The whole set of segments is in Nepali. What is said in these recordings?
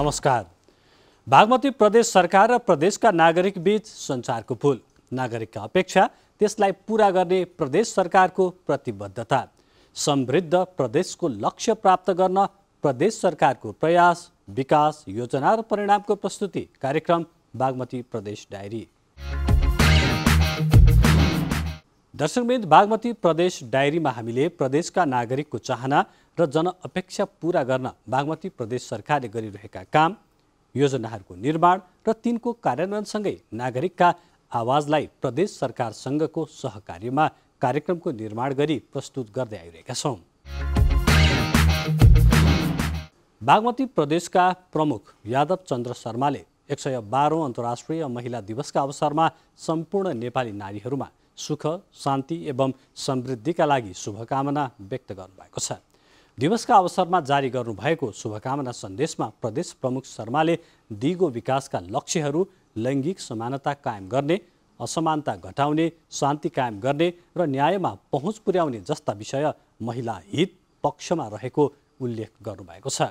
नमस्कार। बागमती प्रदेश सरकार र प्रदेशका नागरिक बीच सञ्चारको पुल, नागरिकका अपेक्षा त्यसलाई पूरा गर्ने प्रदेश सरकारको प्रतिबद्धता, समृद्ध प्रदेशको लक्ष्य प्राप्त गर्न प्रदेश सरकारको प्रयास, विकास योजना र परिणामको प्रस्तुति कार्यक्रम बागमती प्रदेश डायरी। दर्शकवृन्द, बागमती प्रदेश डायरीमा हामीले प्रदेशका नागरिकको चाहना र जनअपेक्षा पूरा गर्न बागमती प्रदेश सरकारले गरिरहेका काम, योजनाहरूको निर्माण र तिनको कार्यान्वयनसँगै नागरिकका आवाजलाई प्रदेश सरकारसँगको सहकार्यमा कार्यक्रमको निर्माण गरी प्रस्तुत गर्दै आइरहेका छौँ। बागमती प्रदेशका प्रमुख यादव चन्द्र शर्माले 112औं अन्तर्राष्ट्रिय महिला दिवसका अवसरमा सम्पूर्ण नेपाली नारीहरूमा सुख, शान्ति एवं समृद्धिका लागि शुभकामना व्यक्त गर्नुभएको छ। दिवसका अवसरमा जारी गर्नुभएको शुभकामना सन्देशमा प्रदेश प्रमुख शर्माले दिगो विकासका लक्ष्यहरू लैङ्गिक समानता कायम गर्ने, असमानता घटाउने, शान्ति कायम गर्ने र न्यायमा पहुँच पुर्याउने जस्ता विषय महिला हित पक्षमा रहेको उल्लेख गर्नुभएको छ।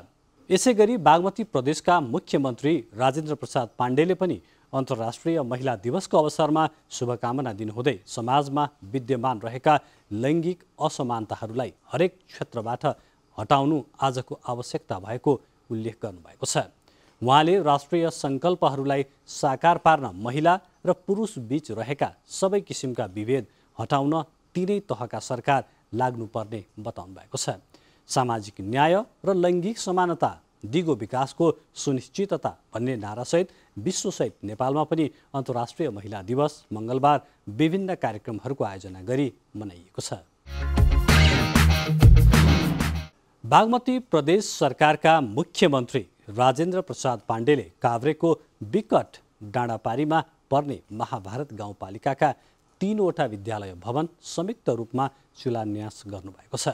यसैगरी बागमती प्रदेशका मुख्यमन्त्री राजेन्द्र प्रसाद पाण्डेले पनि अन्तर्राष्ट्रिय महिला दिवसको अवसरमा शुभकामना दिनुहुँदै समाजमा विद्यमान रहेका लैङ्गिक असमानताहरूलाई हरेक क्षेत्रबाट हटाउनु आजको आवश्यकता भएको उल्लेख गर्नुभएको छ। उहाँले राष्ट्रिय सङ्कल्पहरूलाई साकार पार्न महिला र पुरुष बीच रहेका सबै किसिमका विभेद हटाउन तीनै तहका सरकार लाग्नुपर्ने बताउनु भएको छ। सामाजिक न्याय र लैङ्गिक समानता, दिगो विकासको सुनिश्चितता भन्ने नारासहित विश्वसहित नेपालमा पनि अन्तर्राष्ट्रिय महिला दिवस मङ्गलबार विभिन्न कार्यक्रमहरूको आयोजना गरी मनाइएको छ। बागमती प्रदेश सरकारका मुख्यमन्त्री राजेन्द्र प्रसाद पाण्डेले काभ्रेको विकट डाँडापारीमा पर्ने महाभारत गाउँपालिकाका 3वटा विद्यालय भवन संयुक्त रूपमा शिलान्यास गर्नुभएको छ।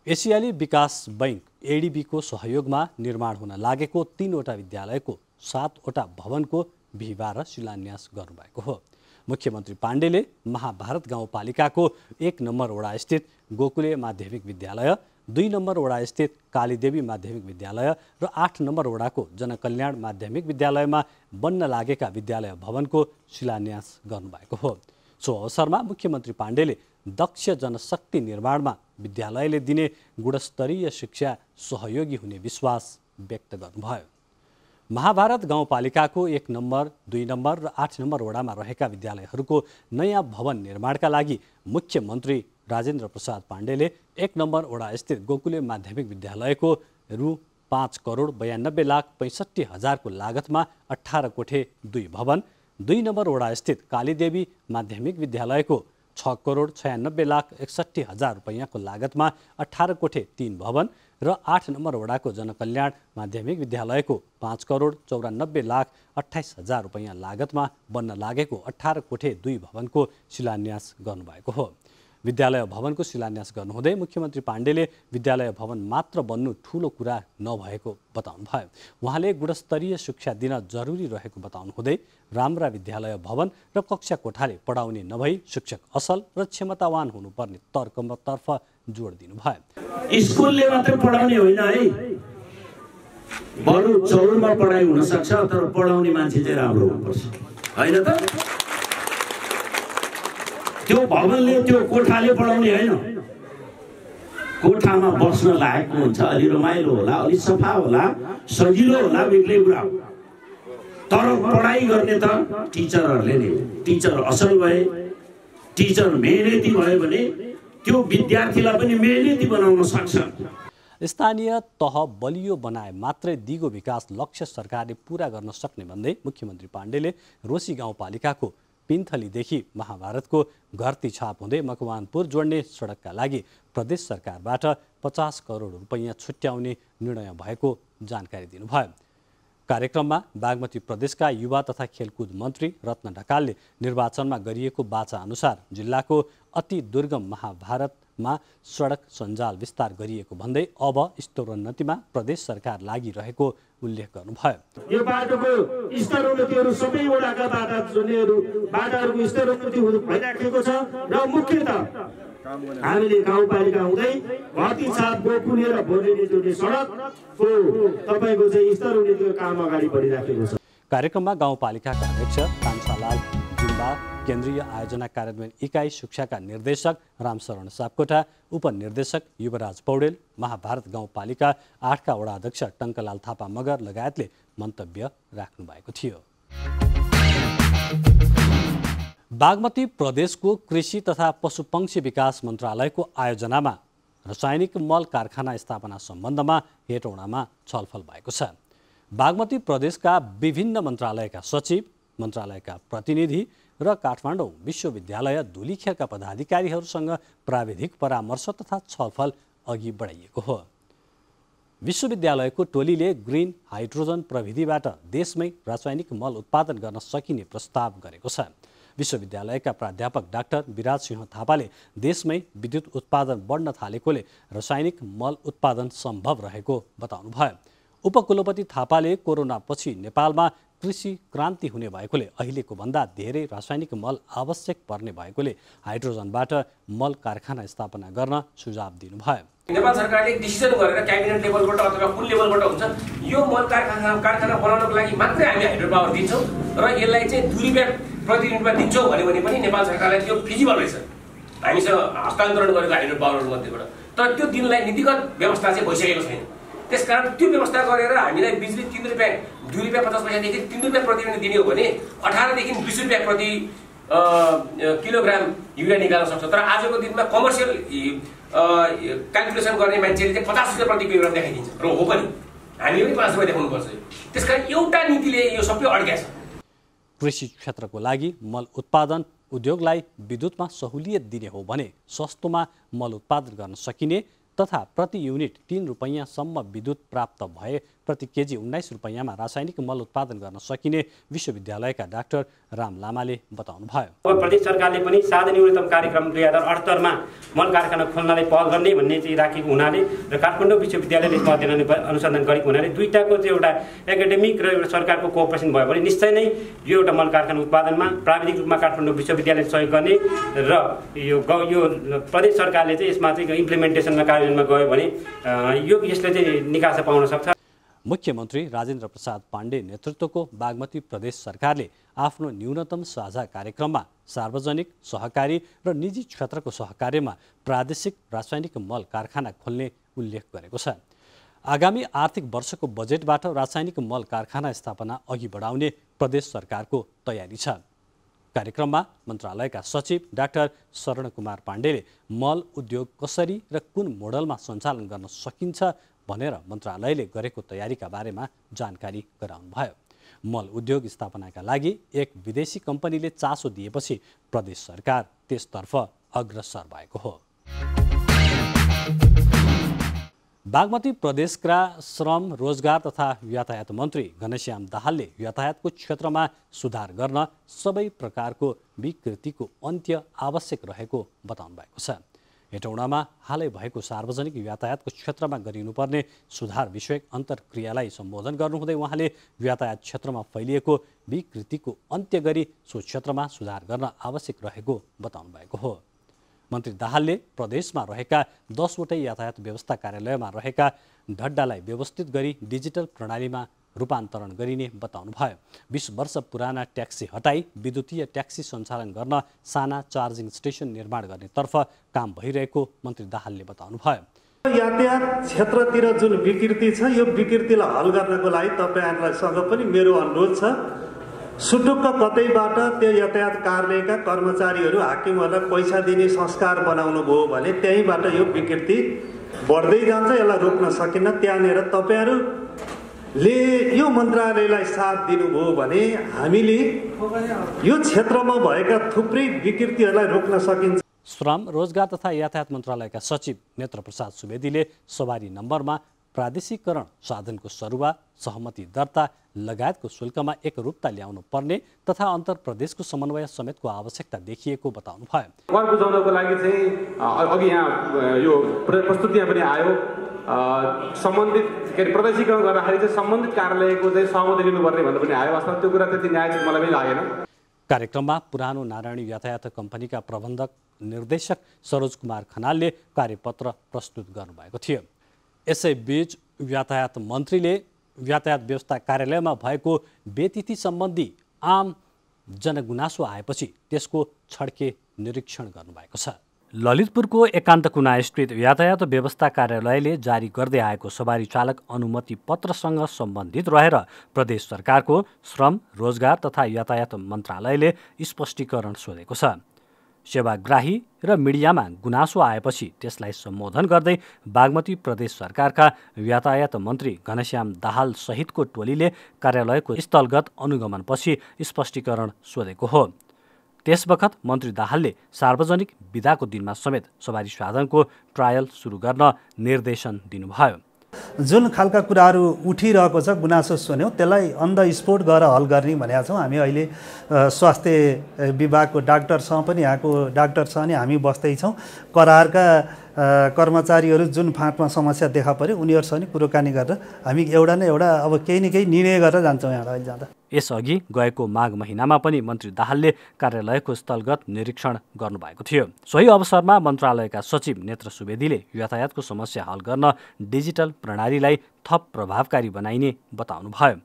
एसियाली विकास बैङ्क एडिबीको सहयोगमा निर्माण हुन लागेको 3वटा विद्यालयको 7वटा भवनको बिहिबार शिलान्यास गर्नुभएको हो। मुख्यमन्त्री पाण्डेले महाभारत गाउँपालिकाको 1 नम्बर वडा स्थित गोकुले माध्यमिक विद्यालय, 2 नम्बर वडा स्थित कालीदेवी माध्यमिक विद्यालय र 8 नम्बर वडाको जनकल्याण माध्यमिक विद्यालयमा बन्न लागेका विद्यालय भवनको शिलान्यास गर्नुभएको हो। सो अवसरमा मुख्यमन्त्री पाण्डेले दक्ष जनशक्ति निर्माणमा विद्यालयले दिने गुणस्तरीय शिक्षा सहयोगी हुने विश्वास व्यक्त गर्नुभयो। महाभारत गाउँपालिकाको 1 नम्बर, 2 नम्बर र 8 नम्बर वडामा रहेका विद्यालयहरूको नयाँ भवन निर्माणका लागि मुख्यमन्त्री राजेन्द्र प्रसाद पाण्डेले 1 नम्बर वडा स्थित गोकुले माध्यमिक विद्यालयको रु 5,92,65,000 को लागतमा 18 कोठे 2 भवन, 2 नम्बर वडा स्थित कालीदेवी माध्यमिक विद्यालयको 6,96,61,000 रुपैयाँको लागतमा 18 कोठे 3 भवन र 8 नम्बर वडाको जनकल्याण माध्यमिक विद्यालयको 5,94,28,000 रुपैयाँ लागतमा बन्न लागेको 18 कोठे 2 भवनको शिलान्यास गर्नुभएको हो। विद्यालय भवनको शिलान्यास गर्नुहुँदै मुख्यमन्त्री पाण्डेले विद्यालय भवन मात्र बन्नु ठूलो कुरा नभएको बताउनुभयो। उहाँले गुणस्तरीय शिक्षा दिन जरुरी रहेको बताउनुहुँदै राम्रा विद्यालय भवन र कक्षा कोठाले पढाउने नभई शिक्षक असल र क्षमतावान हुनुपर्ने तर्कतर्फ जोड दिनुभयो। स्कुलले मात्र पढाउने होइन है, बरु चौरमा पढाइ हुन सक्छ, तर पढाउने मान्छे चाहिँ राम्रो हुनुपर्छ, हैन त? त्यो भवनले, त्यो कोठाले पढाउने होइन। कोठामा बस्न लायकको हुन्छ, अलि रमाइलो होला, अलि सफा होला, सजिलो होला, बेग्लै कुरा हो। तर पढाइ गर्ने त टिचरहरूले नै। टिचर असल भए, टिचर मेहनती भयो भने त्यो विद्यार्थीलाई पनि मेहनती बनाउन सक्छ। स्थानीय तह बलियो बनाए मात्रै दिगो विकास लक्ष्य सरकारले पूरा गर्न सक्ने भन्दै मुख्यमन्त्री पाण्डेले रोशी गाउँपालिकाको पिन्थलीदेखि महाभारतको घरती छाप हुँदै मकवानपुर जोड्ने सडकका लागि प्रदेश सरकारबाट 50 करोड रुपैयाँ छुट्याउने निर्णय भएको जानकारी दिनुभयो। कार्यक्रममा बागमती प्रदेशका युवा तथा खेलकुद मन्त्री रत्न ढकालले निर्वाचनमा गरिएको बाचा अनुसार जिल्लाको अति दुर्गम महाभारतमा सडक सञ्जाल विस्तार गरिएको भन्दै अब स्तरोन्नतिमा प्रदेश सरकार लागिरहेको उल्लेख गर्नुभयो। यो बाटोको स्तरोन्नतिहरू सबै वडाका बाटाहरूको स्तरोन्नति भइराखेको छ र मुख्यतः हामीले गाउँपालिका हुँदै घरती साथ गोकुले र बोरेली जोड्ने सडकको तपाईको चाहिँ स्तर हुने त्यो काम अगाडि बढिराखेको छ। कार्यक्रममा गाउँपालिकाका अध्यक्ष कान्छालाल जिम्बा, केन्द्रीय आयोजना कार्यान्वयन इकाइ शिक्षाका निर्देशक रामशरण सापकोटा, उपनिर्देशक युवराज पौडेल, महाभारत गाउँपालिका 8 का वडा अध्यक्ष टङ्कलाल थापा मगर लगायतले मन्तव्य राख्नु भएको थियो। बागमती प्रदेशको कृषि तथा पशुपक्षी विकास मन्त्रालयको आयोजनामा रासायनिक मल कारखाना स्थापना सम्बन्धमा हेटौडामा छलफल भएको छ। बागमती प्रदेशका विभिन्न मन्त्रालयका सचिव, मन्त्रालयका प्रतिनिधि र काठमाडौँ विश्वविद्यालय धुलीखेलका पदाधिकारीहरूसँग प्राविधिक परामर्श तथा छलफल अघि बढाइएको हो। विश्वविद्यालयको टोलीले ग्रिन हाइड्रोजन प्रविधिबाट देशमै रासायनिक मल उत्पादन गर्न सकिने प्रस्ताव गरेको छ। विश्वविद्यालयका प्राध्यापक डाक्टर विराज सिंह थापाले देशमै विद्युत उत्पादन बढ्न थालेकोले रासायनिक मल उत्पादन सम्भव रहेको बताउनुभयो। उपकुलपति थापाले कोरोनापछि नेपालमा कृषि क्रान्ति हुने भएकोले अहिलेको भन्दा धेरै रासायनिक मल आवश्यक पर्ने भएकोले हाइड्रोजनबाट मल कारखाना स्थापना गर्न सुझाव दिनुभयो। नेपाल सरकारले डिसिजन गरेर क्याबिनेट लेभलबाट अथवा कुन लेभलबाट हुन्छ यो मल कारखाना बनाउनको लागि मात्रै हामी हाइड्रो पावर दिन्छौँ र यसलाई चाहिँ 2 रुपैयाँ प्रति युनिटमा दिन्छौँ भने पनि नेपाल सरकारलाई त्यो फिजिबल रहेछ हामीसँग हस्तान्तरण गरेको हाइड्रो पावर मध्येबाट। तर त्यो दिनलाई नीतिगत व्यवस्था चाहिँ भइसकेको छैन। त्यसकारण त्यो व्यवस्था गरेर हामीलाई बिजुली 3 रुपैयाँ 2 रुपैयाँ 50 पैसादेखि 3 रुपैयाँ प्रति युनिट दिने हो भने 18 देखि 20 रुपैयाँ प्रति किलोग्राम युरिया निकाल्न सक्छ। तर आजको दिनमा कमर्सियल क्यालकुलेसन गर्ने मान्छेले चाहिँ 50 रुपैयाँ प्रति किलोग्राम देखाइदिन्छ र हो पनि हामीले पनि 5 रुपैयाँ देखाउनुपर्छ। त्यसकारण एउटा नीतिले यो सबै अड्क्या छ। कृषि क्षेत्रको लागि मल उत्पादन उद्योगलाई विद्युतमा सहुलियत दिने हो भने सस्तोमा मल उत्पादन गर्न सकिने तथा प्रति युनिट 3 रुपैयाँसम्म विद्युत प्राप्त भए प्रति केजी 19 रुपैयाँमा रासायनिक मल उत्पादन गर्न सकिने विश्वविद्यालयका डाक्टर राम लामाले बताउनुभयो। प्रदेश सरकारले पनि साधन न्यूनतम कार्यक्रम 2078 मा मल कारखाना खोल्नलाई पहल गर्ने भन्ने चाहिँ राखेको हुनाले र काठमाडौँ विश्वविद्यालयले यसमा अध्ययन अनुसन्धान गरेको हुनाले दुईटाको चाहिँ एउटा एकाडेमिक र एउटा सरकारको कोअपरेसन भयो भने निश्चय नै यो एउटा मल कारखाना उत्पादनमा प्राविधिक रूपमा काठमाडौँ विश्वविद्यालयले सहयोग गर्ने र यो प्रदेश सरकारले चाहिँ यसमा चाहिँ इम्प्लिमेन्टेसनमा कार्यान्वयनमा गयो भने यसले चाहिँ निकास पाउन सक्छ। मुख्यमन्त्री राजेन्द्र प्रसाद पाण्डे नेतृत्वको बागमती प्रदेश सरकारले आफ्नो न्यूनतम साझा कार्यक्रममा सार्वजनिक, सहकारी र निजी क्षेत्रको सहकार्यमा प्रादेशिक रासायनिक मल कारखाना खोल्ने उल्लेख गरेको छ। आगामी आर्थिक वर्षको बजेटबाट रासायनिक मल कारखाना स्थापना अघि बढाउने प्रदेश सरकारको तयारी छ। कार्यक्रममा मन्त्रालयका सचिव डाक्टर शरण कुमार पाण्डेले मल उद्योग कसरी र कुन मोडलमा सञ्चालन गर्न सकिन्छ भनेर मन्त्रालयले गरेको तयारीका बारेमा जानकारी गराउनुभयो। मल उद्योग स्थापनाका लागि एक विदेशी कम्पनीले चासो दिएपछि प्रदेश सरकार त्यसतर्फ अग्रसर भएको हो। बागमती प्रदेशका श्रम, रोजगार तथा यातायात मन्त्री घनश्याम दाहालले यातायातको क्षेत्रमा सुधार गर्न सबै प्रकारको विकृतिको अन्त्य आवश्यक रहेको बताउनु भएको छ। हेटौडामा हालै भएको सार्वजनिक यातायातको क्षेत्रमा गरिनुपर्ने सुधार विषयक अन्तर्क्रियालाई सम्बोधन गर्नुहुँदै उहाँले यातायात क्षेत्रमा फैलिएको विकृतिको अन्त्य गरी सो क्षेत्रमा सुधार गर्न आवश्यक रहेको बताउनु भएको हो। मन्त्री दाहालले प्रदेशमा रहेका 10 वटै यातायात व्यवस्था कार्यालयमा रहेका ढड्डालाई व्यवस्थित गरी डिजिटल प्रणालीमा रूपान्तरण गरिने बताउनुभयो। 20 वर्ष पुराना ट्याक्सी हटाई विद्युतीय ट्याक्सी सञ्चालन गर्न साना चार्जिङ स्टेसन निर्माण गर्नेतर्फ काम भइरहेको मन्त्री दाहालले बताउनुभयो। यातायात क्षेत्रतिर जुन विकृति छ यो विकृतिलाई हल गर्नको लागि तपाईहरुसँग पनि मेरो अनुरोध छ, सुटुक्क कतैबाट त्यो यातायात कार्यालयका कर्मचारीहरू हाकिमहरूलाई पैसा दिने संस्कार बनाउनु भयो भने त्यहीबाट यो विकृति बढ्दै जान्छ, यसलाई रोक्न सकिन्न। त्यहाँनिर तपाईहरुले यो मन्त्रालयलाई साथ दिनुभयो भने हामीले यो क्षेत्रमा भएका थुप्रै विकृतिहरूलाई रोक्न सकिन्छ। श्रम, रोजगार तथा यातायात मन्त्रालयका सचिव नेत्रप्रसाद सुवेदीले सवारी नम्बरमा प्रादेशिकरण, साधनको सरुवा, सहमति दर्ता लगायतको शुल्कमा एकरूपता ल्याउनु पर्ने तथा अन्तर प्रदेशको समन्वय समेतको आवश्यकता देखिएको बताउनु भयो। कर बुझाउनको लागि चाहिँ अघि यहाँ यो प्रस्तुतिमा पनि आयो, सम्बन्धित प्रदेशीकरण गर्दाखेरि चाहिँ सम्बन्धित कार्यालयको चाहिँ सहमति लिनुपर्ने भन्ने पनि आयो। वास्तवमा त्यो कुरा त्यति न्यायिक मलाई पनि लागेन। कार्यक्रममा पुरानो नारायणी यातायात कम्पनीका प्रबन्धक निर्देशक सरोज कुमार खनालले कार्यपत्र प्रस्तुत गर्नुभएको थियो। यसैबीच यातायात मन्त्रीले यातायात व्यवस्था कार्यालयमा भएको बेतिथि सम्बन्धी आम जनगुनासो आएपछि त्यसको छड्के निरीक्षण गर्नुभएको छ। ललितपुरको एकान्त कुना स्थित यातायात व्यवस्था कार्यालयले जारी गर्दै आएको सवारी चालक अनुमति पत्रसँग सम्बन्धित रहेर प्रदेश सरकारको श्रम, रोजगार तथा यातायात मन्त्रालयले स्पष्टीकरण सोधेको छ। सेवाग्राही र मिडियामा गुनासो आएपछि त्यसलाई सम्बोधन गर्दै बागमती प्रदेश सरकारका यातायात मन्त्री घनश्याम दाहाल सहितको टोलीले कार्यालयको स्थलगत अनुगमनपछि स्पष्टीकरण सोधेको हो। त्यसबखत मन्त्री दाहालले सार्वजनिक बिदाको दिनमा समेत सवारी साधनको ट्रायल सुरु गर्न निर्देशन दिनुभयो। जुन खालका कुराहरू उठिरहेको छ, गुनासो सुन्यौँ, त्यसलाई अन द स्पोट गएर हल गर्ने भनेका छौँ। हामी अहिले स्वास्थ्य विभागको डाक्टरसँग पनि यहाँको डाक्टरसँग नि हामी बस्दैछौँ। करारका कर्मचारीहरू जुन फाँटमा समस्या देखा पर्यो उनीहरूसँग नि कुराकानी गरेर हामी एउटा न एउटा अब केही न केही निर्णय गरेर जान्छौँ यहाँ अहिले जाँदा। यसअघि गएको माघ महिनामा पनि मन्त्री दाहालले कार्यालयको स्थलगत निरीक्षण गर्नुभएको थियो। सोही अवसरमा मन्त्रालयका सचिव नेत्र सुवेदीले यातायातको समस्या हल गर्न डिजिटल प्रणालीलाई थप प्रभावकारी बनाइने बताउनुभयो।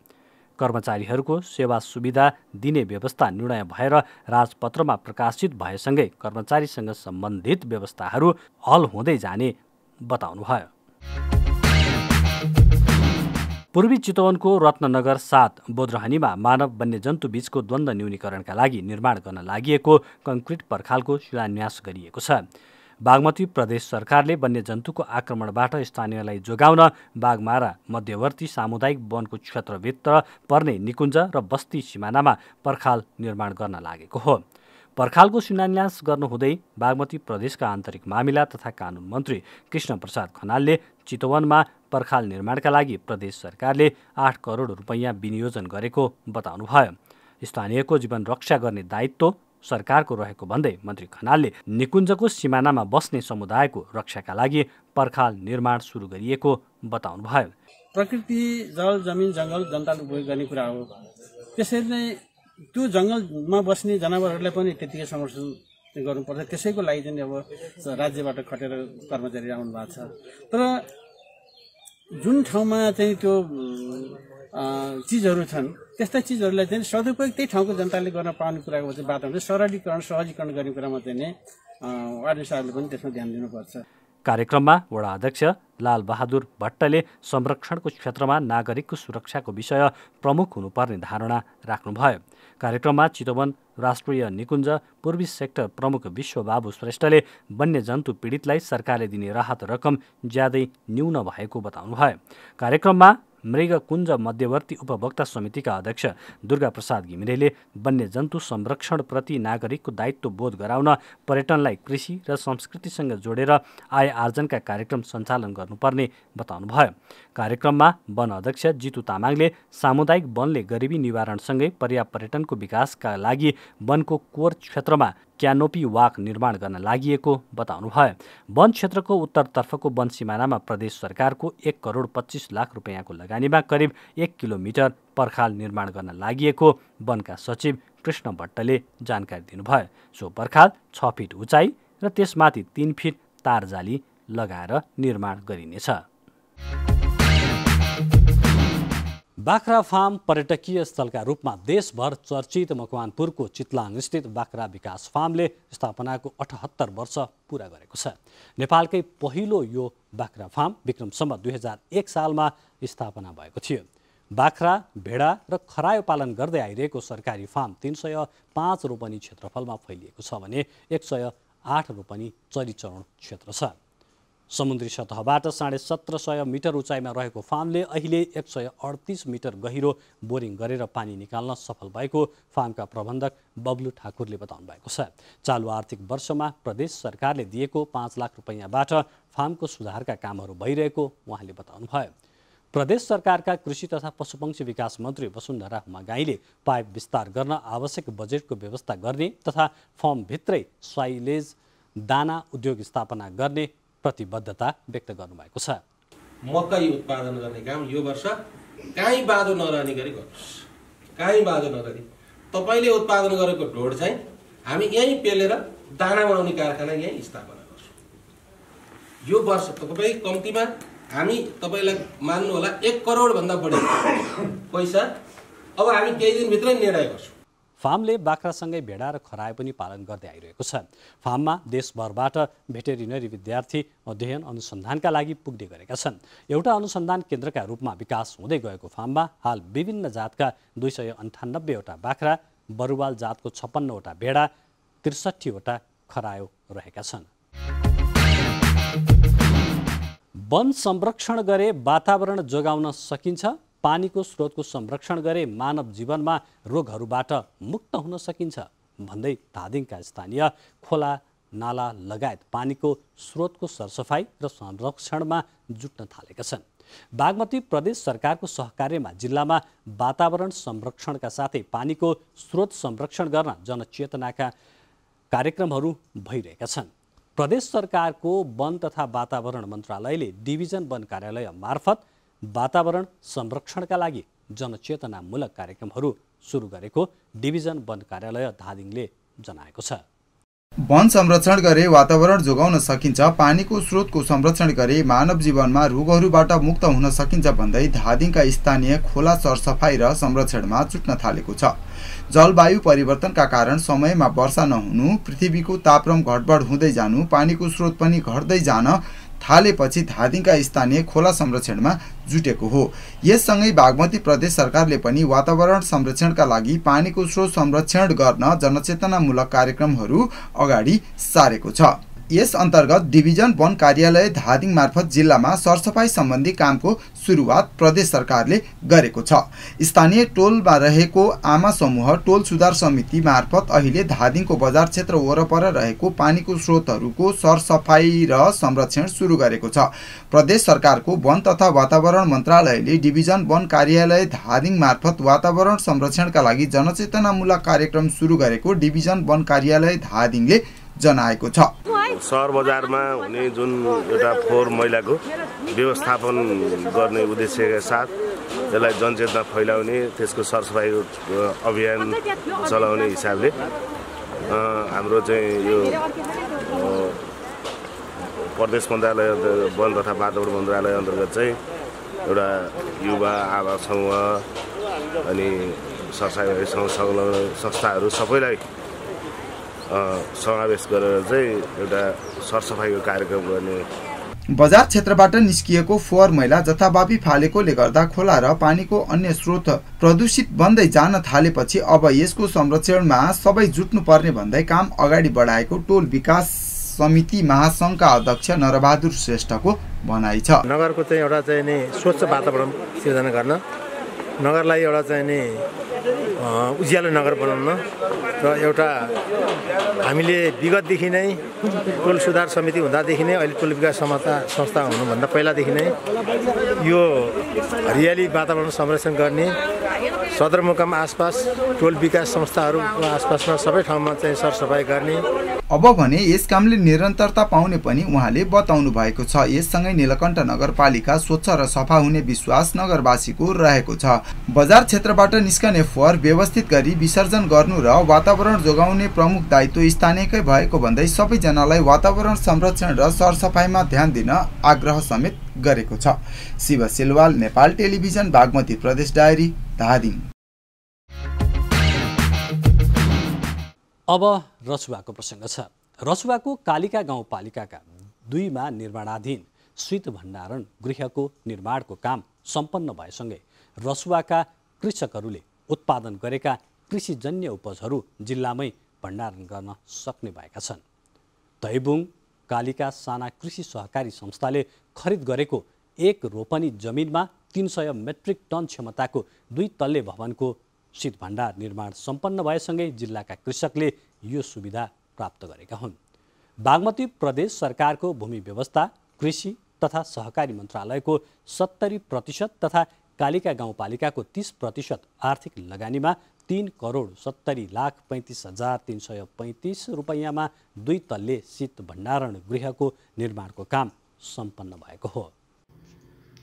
कर्मचारीहरूको सेवा सुविधा दिने व्यवस्था निर्णय भएर राजपत्रमा प्रकाशित भएसँगै कर्मचारीसँग सम्बन्धित व्यवस्थाहरू हल हुँदै जाने बताउनुभयो। पूर्वी चितवनको रत्ननगर 7 बोद्रहनीमा मानव वन्यजन्तु बीचको द्वन्द्व न्यूनीकरणका लागि निर्माण गर्न लागि कंक्रिट पर्खालको शिलान्यास गरिएको छ। बागमती प्रदेश सरकारले वन्यजन्तुको आक्रमणबाट स्थानीयलाई जोगाउन बागमारा मध्यवर्ती सामुदायिक वनको क्षेत्रभित्र पर्ने निकुञ्ज र बस्ती सिमानामा पर्खाल निर्माण गर्न लागेको हो। पर्खालको शिलान्यास गर्नुहुँदै बागमती प्रदेशका आन्तरिक मामिला तथा कानुन मन्त्री कृष्ण प्रसाद खनालले चितवनमा पर्खाल निर्माणका लागि प्रदेश सरकारले 8 करोड रुपैयाँ विनियोजन गरेको बताउनुभयो। स्थानीयको जीवन रक्षा गर्ने दायित्व सरकारको रहेको भन्दै मन्त्री खनालले निकुञ्जको सिमानामा बस्ने समुदायको रक्षाका लागि पर्खाल निर्माण सुरु गरिएको बताउनुभयो। प्रकृति, जल, जमिन, जङ्गल जनताले उपयोग गर्ने कुरा हो। त्यसरी नै त्यो जङ्गलमा बस्ने जनावरहरूलाई पनि त्यतिकै संरक्षण गर्नुपर्छ। त्यसैको लागि चाहिँ अब राज्यबाट खटेर कर्मचारी आउनु भएको छ। तर जुन ठाउँमा चाहिँ त्यो चिजहरू छन् त्यस्ता चिजहरूलाई चाहिँ सदुपयोग त्यही ठाउँको जनताले गर्न पाउने कुराको चाहिँ बाटो हुन्छ। सरलीकरण, सहजीकरण गर्ने कुरामा चाहिँ नै वार्ड पनि त्यसमा ध्यान दिनुपर्छ। कार्यक्रममा वडा अध्यक्ष लाल बहादुर भट्टले संरक्षणको क्षेत्रमा नागरिकको सुरक्षाको विषय प्रमुख हुनुपर्ने धारणा राख्नुभयो। कार्यक्रममा चितवन राष्ट्रिय निकुञ्ज पूर्वी सेक्टर प्रमुख विश्वबाबु श्रेष्ठले वन्यजन्तु पीडितलाई सरकारले दिने राहत रकम ज्यादै न्यून भएको बताउनुभयो। कार्यक्रममा मृगकुञ्ज मध्यवर्ती उपभोक्ता समितिका अध्यक्ष दुर्गा प्रसाद घिमिरेले वन्यजन्तु संरक्षणप्रति नागरिकको दायित्व बोध गराउन पर्यटनलाई कृषि र संस्कृतिसँग जोडेर आय आर्जनका कार्यक्रम सञ्चालन गर्नुपर्ने बताउनुभयो। कार्यक्रममा वन अध्यक्ष जितु तामाङले सामुदायिक वनले गरिबी निवारणसँगै पर्यापर्यटनको विकासका लागि वनको कोर क्षेत्रमा क्यानोपी वाक निर्माण गर्न लागि बताउनुभयो। वन क्षेत्रको उत्तरतर्फको वन सिमानामा प्रदेश सरकारको 1 करोड 25 लाख रुपैयाँको लगानीमा करिब 1 किलोमिटर पर्खाल निर्माण गर्न लागि वनका सचिव कृष्ण भट्टले जानकारी दिनुभयो। सो पर्खाल 6 फिट उचाइ र त्यसमाथि 3 फिट तार जाली लगाएर निर्माण गरिनेछ। बाख्रा फार्म पर्यटकीय स्थलका रूपमा देशभर चर्चित मकवानपुरको चितलाङ स्थित बाख्रा विकास फार्मले स्थापनाको 78 वर्ष पूरा गरेको छ। नेपालकै पहिलो यो बाख्रा फार्म विक्रम सम्वत 2001 सालमा स्थापना भएको थियो। बाख्रा, भेडा र खरायो पालन गर्दै आइरहेको सरकारी फार्म 305 रोपनी क्षेत्रफलमा फैलिएको छ भने 108 रोपनी चरीचरण क्षेत्र छ। समुद्री सतहबाट 1750 मिटर उचाइमा रहेको फार्मले अहिले 138 मिटर गहिरो बोरिङ गरेर पानी निकाल्न सफल भएको फार्मका प्रबन्धक बब्लु ठाकुरले बताउनु भएको छ। चालु आर्थिक वर्षमा प्रदेश सरकारले दिएको 5 लाख रुपैयाँबाट फार्मको सुधारका कामहरू भइरहेको उहाँले बताउनुभयो। प्रदेश सरकारका कृषि तथा पशुपक्षी विकास मन्त्री वसुन्धरा हुमागाईले पाइप विस्तार गर्न आवश्यक बजेटको व्यवस्था गर्ने तथा फार्मभित्रै साइलेज दाना उद्योग स्थापना गर्ने प्रतिबद्धता व्यक्त गर्नुभएको छ। मकै उत्पादन गर्ने काम यो वर्ष कहीँ बाँधो नरहने गरी गर्नुहोस्, कहीँ बाँधो नरहने। तपाईँले उत्पादन गरेको ढोड चाहिँ हामी यहीँ पेलेर दाना बनाउने कारखाना यहीँ स्थापना गर्छौँ। यो वर्ष तपाईँ कम्तीमा हामी तपाईँलाई मान्नु होला 1 करोडभन्दा बढी पैसा अब हामी केही दिनभित्रै निर्णय गर्छौँ। फार्मले बाख्रासँगै भेडा र खरायो पनि पालन गर्दै आइरहेको छ। फार्ममा देशभरबाट भेटेरिनरी विद्यार्थी अध्ययन अनुसन्धानका लागि पुग्ने गरेका छन्। एउटा अनुसन्धान केन्द्रका रूपमा विकास हुँदै गएको फार्ममा हाल विभिन्न जातका 298वटा बाख्रा, बरुवाल जातको 56वटा भेडा, 63वटा खरायो रहेका छन्। वन संरक्षण गरे वातावरण जोगाउन सकिन्छ, पानीको स्रोतको संरक्षण गरे मानव जीवनमा रोगहरूबाट मुक्त हुन सकिन्छ भन्दै धादिङका स्थानीय खोला, नाला लगायत पानीको स्रोतको सरसफाई र संरक्षणमा जुट्न थालेका छन्। बागमती प्रदेश सरकारको सहकार्यमा जिल्लामा वातावरण संरक्षणका साथै पानीको स्रोत संरक्षण गर्न जनचेतनाका कार्यक्रमहरू भइरहेका छन्। प्रदेश सरकारको वन तथा वातावरण मन्त्रालयले डिभिजन वन कार्यालय मार्फत वातावरण संरक्षणका लागि जनचेतनामूलक कार्यक्रमहरू सुरु गरेको डिभिजन वन कार्यालय धादिङले जनाएको छ। वन संरक्षण गरे वातावरण जोगाउन सकिन्छ, पानीको स्रोतको संरक्षण गरे मानव जीवनमा रोगहरूबाट मुक्त हुन सकिन्छ भन्दै धादिङका स्थानीय खोला सरसफाई र संरक्षणमा जुट्न थालेको छ। जलवायु परिवर्तनका कारण समयमा वर्षा नहुनु, पृथ्वीको तापक्रम घटबढ हुँदै जानु, पानीको स्रोत पनि घट्दै जान थालेपछि धादिङका स्थानीय खोला संरक्षणमा जुटेको हो। यससँगै बागमती प्रदेश सरकारले पनि वातावरण संरक्षणका लागि पानीको स्रोत संरक्षण गर्न जनचेतनामूलक कार्यक्रमहरू अगाडि सारेको छ। यस अन्तर्गत डिभिजन वन कार्यालय धादिङ मार्फत जिल्लामा सरसफाई सम्बन्धी कामको सुरुवात प्रदेश सरकारले गरेको छ। स्थानीय टोलमा रहेको आमा समूह टोल सुधार समिति मार्फत अहिले धादिङको बजार क्षेत्र वरपर रहेको पानीको स्रोतहरूको सरसफाई र संरक्षण सुरु गरेको छ। प्रदेश सरकारको वन तथा वातावरण मन्त्रालयले डिभिजन वन कार्यालय धादिङ मार्फत वातावरण संरक्षणका लागि जनचेतनामूलक कार्यक्रम सुरु गरेको डिभिजन वन कार्यालय धादिङले जनाएको छ। सहर बजारमा हुने जुन एउटा फोहोर मैलाको व्यवस्थापन गर्ने उद्देश्यका साथ यसलाई जनचेतना फैलाउने, त्यसको सरसफाइको अभियान चलाउने हिसाबले हाम्रो चाहिँ यो प्रदेश मन्त्रालय वन तथा वातावरण मन्त्रालय अन्तर्गत चाहिँ एउटा युवा आवास समूह अनि सरसफाइसँग संलग्न संस्थाहरू सबैलाई समावेश गरेर चाहिँ एउटा सरसफाइको कार्यक्रम गर्ने। बजार क्षेत्रबाट निस्किएको फोहोर मैला जथाभावी फालेकोले गर्दा खोला र पानीको अन्य स्रोत प्रदूषित बन्दै जान थालेपछि अब यसको संरक्षणमा सबै जुट्नुपर्ने भन्दै काम अगाडि बढाएको टोल विकास समिति महासंघका अध्यक्ष नरबहादुर श्रेष्ठको भनाइ छ। नगरको चाहिँ एउटा चाहिँ नि स्वच्छ वातावरण सिर्जना गर्न, नगरलाई एउटा चाहिँ नि उज्यालो नगर बनाउन र एउटा हामीले विगतदेखि नै टोल सुधार समिति हुँदादेखि नै अहिले टोल विकास संस्था हुनुभन्दा पहिलादेखि नै यो हरियाली वातावरण संरक्षण गर्ने सदरमुकाम आसपास टोल विकास संस्थाहरूको आसपासमा सबै ठाउँमा चाहिँ सरसफाइ गर्ने। अब भने यस कामले निरन्तरता पाउने पनि उहाँले बताउनु भएको छ। यससँगै नीलकण्ठ नगरपालिका स्वच्छ र सफा हुने विश्वास नगरवासीको रहेको छ। बजार क्षेत्रबाट निस्कने फोहोर व्यवस्थित गरी विसर्जन गर्नु र वातावरण जोगाउने प्रमुख दायित्व स्थानीयकै भएको भन्दै सबैजनालाई वातावरण संरक्षण र सरसफाइमा ध्यान दिन आग्रह समेत गरेको छ। शिव सिलवाल, नेपाल टेलिभिजन, बागमती प्रदेश डायरी, धादिङ। अब रसुवाको प्रसङ्ग छ। रसुवाको कालिका गाउँपालिकाका 2मा निर्माणाधीन शीत भण्डारण गृहको निर्माणको काम सम्पन्न भएसँगै रसुवाका कृषकहरूले उत्पादन गरेका कृषिजन्य उपजहरू जिल्लामै भण्डारण गर्न सक्ने भएका छन्। दैबुङ कालिका साना कृषि सहकारी संस्थाले खरिद गरेको 1 रोपनी जमिनमा 300 मेट्रिक टन क्षमताको 2 तल्ले भवनको शीत भण्डार निर्माण सम्पन्न भएसँगै जिल्लाका कृषकले यो सुविधा प्राप्त गरेका हुन्। बागमती प्रदेश सरकारको भूमि व्यवस्था, कृषि तथा सहकारी मन्त्रालयको 70% तथा कालिका गाउँपालिकाको 30% आर्थिक लगानीमा 3,70,35,335 रुपैयाँमा 2 तल्ले शीत भण्डारण गृहको निर्माणको काम सम्पन्न भएको हो।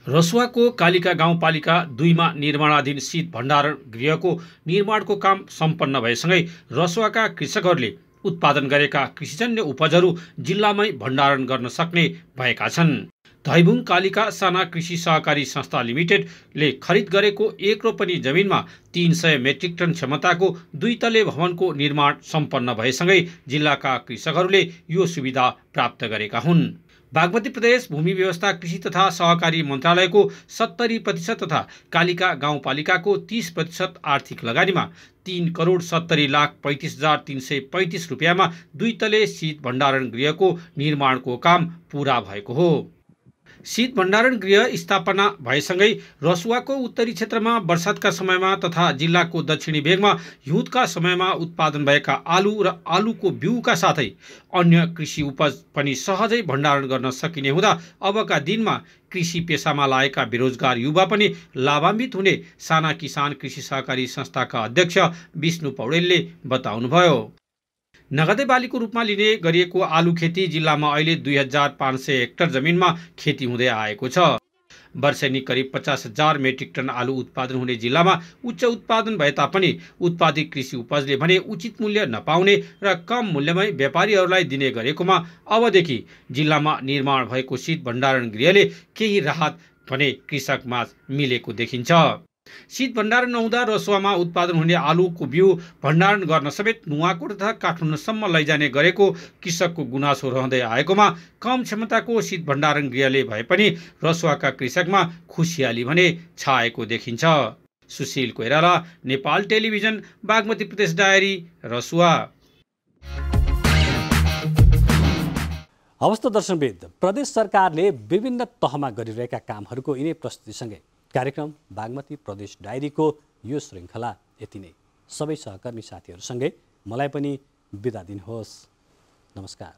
रसुवाको कालिका गाउँपालिका 2 मा निर्माणाधीन शीत भण्डारण गृहको निर्माणको काम सम्पन्न भएसँगै रसुवाका कृषकहरूले उत्पादन गरेका कृषिजन्य उपजहरू जिल्लामै भण्डारण गर्न सक्ने भएका छन्। धैबुङ कालिका साना कृषि सहकारी संस्था लिमिटेडले खरिद गरेको 1 रोपनी जमिनमा 300 मेट्रिक टन क्षमताको 2 तले भवनको निर्माण सम्पन्न भएसँगै जिल्लाका कृषकहरूले यो सुविधा प्राप्त गरेका हुन्। बागमती प्रदेश भूमि व्यवस्था कृषि तथा सहकारी मन्त्रालयको 70% तथा कालिका गाउँपालिकाको 30% आर्थिक लगानीमा 3,70,35,335 रुपियाँमा 2 तले शीत भण्डारण गृहको निर्माणको काम पूरा भएको हो। शीत भण्डारण गृह स्थापना भएसँगै रसुवाको उत्तरी क्षेत्रमा वर्षातका समयमा तथा जिल्लाको दक्षिणी भेगमा हिउँदका समयमा उत्पादन भएका आलु र आलुको बिउका साथै अन्य कृषि उपज पनि सहजै भण्डारण गर्न सकिने हुँदा अबका दिनमा कृषि पेसामा लागेका बेरोजगार युवा पनि लाभान्वित हुने साना किसान कृषि सहकारी संस्थाका अध्यक्ष विष्णु पौडेलले बताउनुभयो। नगदे बालीको रूपमा लिने गरिएको आलु खेती जिल्लामा अहिले 2500 हेक्टर जमिनमा खेती हुँदै आएको छ। वर्षेनी करिब 50,000 मेट्रिक टन आलु उत्पादन हुने जिल्लामा उच्च उत्पादन भए तापनि उत्पादित कृषि उपजले भने उचित मूल्य नपाउने र कम मूल्यमै व्यापारीहरूलाई दिने गरेकोमा अबदेखि जिल्लामा निर्माण भएको शीत भण्डारण गृहले केही राहत भने कृषकमाझ मिलेको देखिन्छ। शीत भण्डारण नहुँदा रसुवामा उत्पादन हुने आलुको बिउ भण्डारण गर्न समेत नुवाकोट तथा काठमाडौँसम्म लैजाने गरेको कृषकको गुनासो रहँदै आएकोमा कम क्षमताको शीत भण्डारण गृहले भए पनि रसुवाका कृषकमा खुसियाली भने छाएको देखिन्छ। सुशील कोइराला, नेपाल टेलिभिजन, बागमती प्रदेश डायरी, रसुवा। हवस् त दर्शकवृन्द, प्रदेश सरकारले विभिन्न तहमा गरिरहेका कामहरूको यिनै प्रस्तुतिसँगै कार्यक्रम बागमती प्रदेश डायरीको यो श्रृङ्खला यति नै। सबै सहकर्मी साथीहरूसँगै मलाई पनि बिदा दिनुहोस्। नमस्कार।